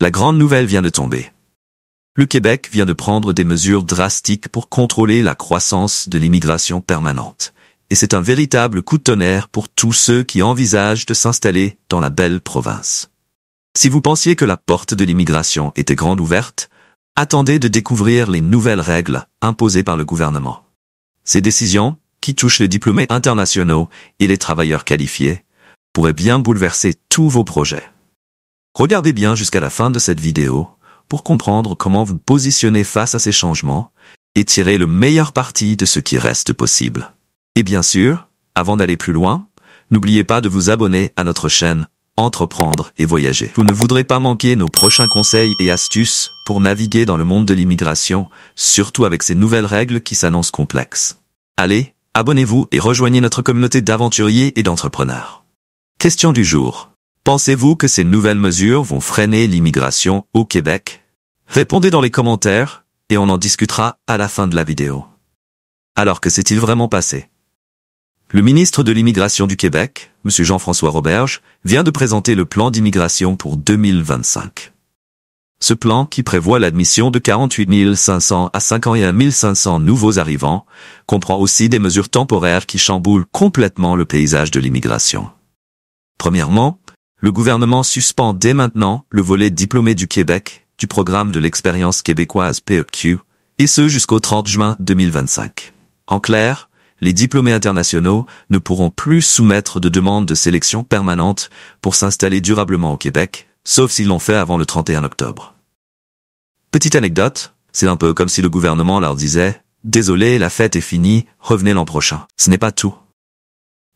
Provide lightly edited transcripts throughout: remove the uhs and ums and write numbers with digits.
La grande nouvelle vient de tomber. Le Québec vient de prendre des mesures drastiques pour contrôler la croissance de l'immigration permanente. Et c'est un véritable coup de tonnerre pour tous ceux qui envisagent de s'installer dans la belle province. Si vous pensiez que la porte de l'immigration était grande ouverte, attendez de découvrir les nouvelles règles imposées par le gouvernement. Ces décisions, qui touchent les diplômés internationaux et les travailleurs qualifiés, pourraient bien bouleverser tous vos projets. Regardez bien jusqu'à la fin de cette vidéo pour comprendre comment vous positionnez face à ces changements et tirer le meilleur parti de ce qui reste possible. Et bien sûr, avant d'aller plus loin, n'oubliez pas de vous abonner à notre chaîne Entreprendre et voyager. Vous ne voudrez pas manquer nos prochains conseils et astuces pour naviguer dans le monde de l'immigration, surtout avec ces nouvelles règles qui s'annoncent complexes. Allez, abonnez-vous et rejoignez notre communauté d'aventuriers et d'entrepreneurs. Question du jour. Pensez-vous que ces nouvelles mesures vont freiner l'immigration au Québec? Répondez dans les commentaires et on en discutera à la fin de la vidéo. Alors que s'est-il vraiment passé? Le ministre de l'Immigration du Québec, M. Jean-François Roberge, vient de présenter le plan d'immigration pour 2025. Ce plan, qui prévoit l'admission de 48 500 à 51 500 nouveaux arrivants, comprend aussi des mesures temporaires qui chamboulent complètement le paysage de l'immigration. Premièrement, le gouvernement suspend dès maintenant le volet diplômé du Québec du programme de l'expérience québécoise PEQ, et ce jusqu'au 30 juin 2025. En clair, les diplômés internationaux ne pourront plus soumettre de demande de sélection permanente pour s'installer durablement au Québec, sauf s'ils l'ont fait avant le 31 octobre. Petite anecdote, c'est un peu comme si le gouvernement leur disait « Désolé, la fête est finie, revenez l'an prochain ». Ce n'est pas tout.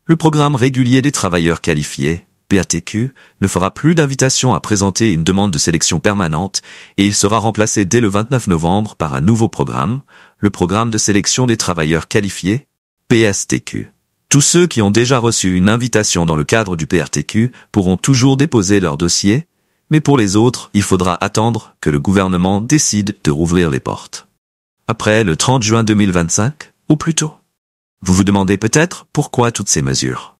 Le programme régulier des travailleurs qualifiés, PRTQ, ne fera plus d'invitation à présenter une demande de sélection permanente et il sera remplacé dès le 29 novembre par un nouveau programme, le programme de sélection des travailleurs qualifiés, PSTQ. Tous ceux qui ont déjà reçu une invitation dans le cadre du PRTQ pourront toujours déposer leur dossier, mais pour les autres, il faudra attendre que le gouvernement décide de rouvrir les portes. Après le 30 juin 2025, ou plus tôt. Vous vous demandez peut-être pourquoi toutes ces mesures.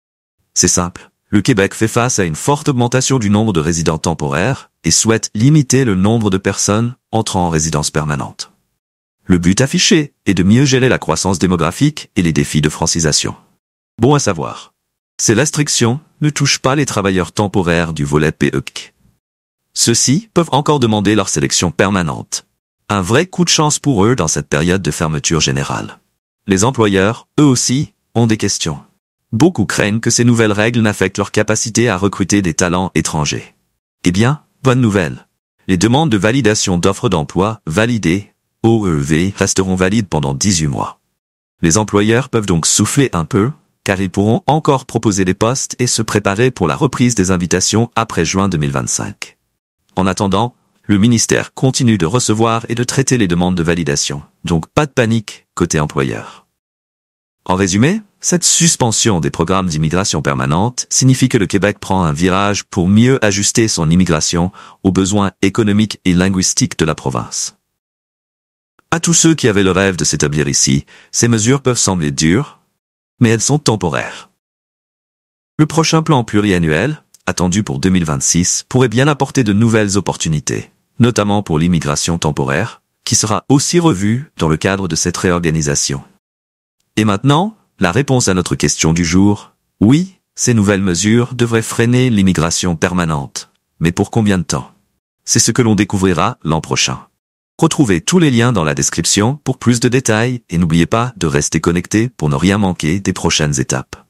C'est simple. Le Québec fait face à une forte augmentation du nombre de résidents temporaires et souhaite limiter le nombre de personnes entrant en résidence permanente. Le but affiché est de mieux gérer la croissance démographique et les défis de francisation. Bon à savoir. Ces restrictions ne touchent pas les travailleurs temporaires du volet PEQ. Ceux-ci peuvent encore demander leur sélection permanente. Un vrai coup de chance pour eux dans cette période de fermeture générale. Les employeurs, eux aussi, ont des questions. Beaucoup craignent que ces nouvelles règles n'affectent leur capacité à recruter des talents étrangers. Eh bien, bonne nouvelle. Les demandes de validation d'offres d'emploi validées, OEV, resteront valides pendant 18 mois. Les employeurs peuvent donc souffler un peu, car ils pourront encore proposer des postes et se préparer pour la reprise des invitations après juin 2025. En attendant, le ministère continue de recevoir et de traiter les demandes de validation, donc pas de panique côté employeur. En résumé, cette suspension des programmes d'immigration permanente signifie que le Québec prend un virage pour mieux ajuster son immigration aux besoins économiques et linguistiques de la province. À tous ceux qui avaient le rêve de s'établir ici, ces mesures peuvent sembler dures, mais elles sont temporaires. Le prochain plan pluriannuel, attendu pour 2026, pourrait bien apporter de nouvelles opportunités, notamment pour l'immigration temporaire, qui sera aussi revue dans le cadre de cette réorganisation. Et maintenant, la réponse à notre question du jour, oui, ces nouvelles mesures devraient freiner l'immigration permanente. Mais pour combien de temps? C'est ce que l'on découvrira l'an prochain. Retrouvez tous les liens dans la description pour plus de détails et n'oubliez pas de rester connecté pour ne rien manquer des prochaines étapes.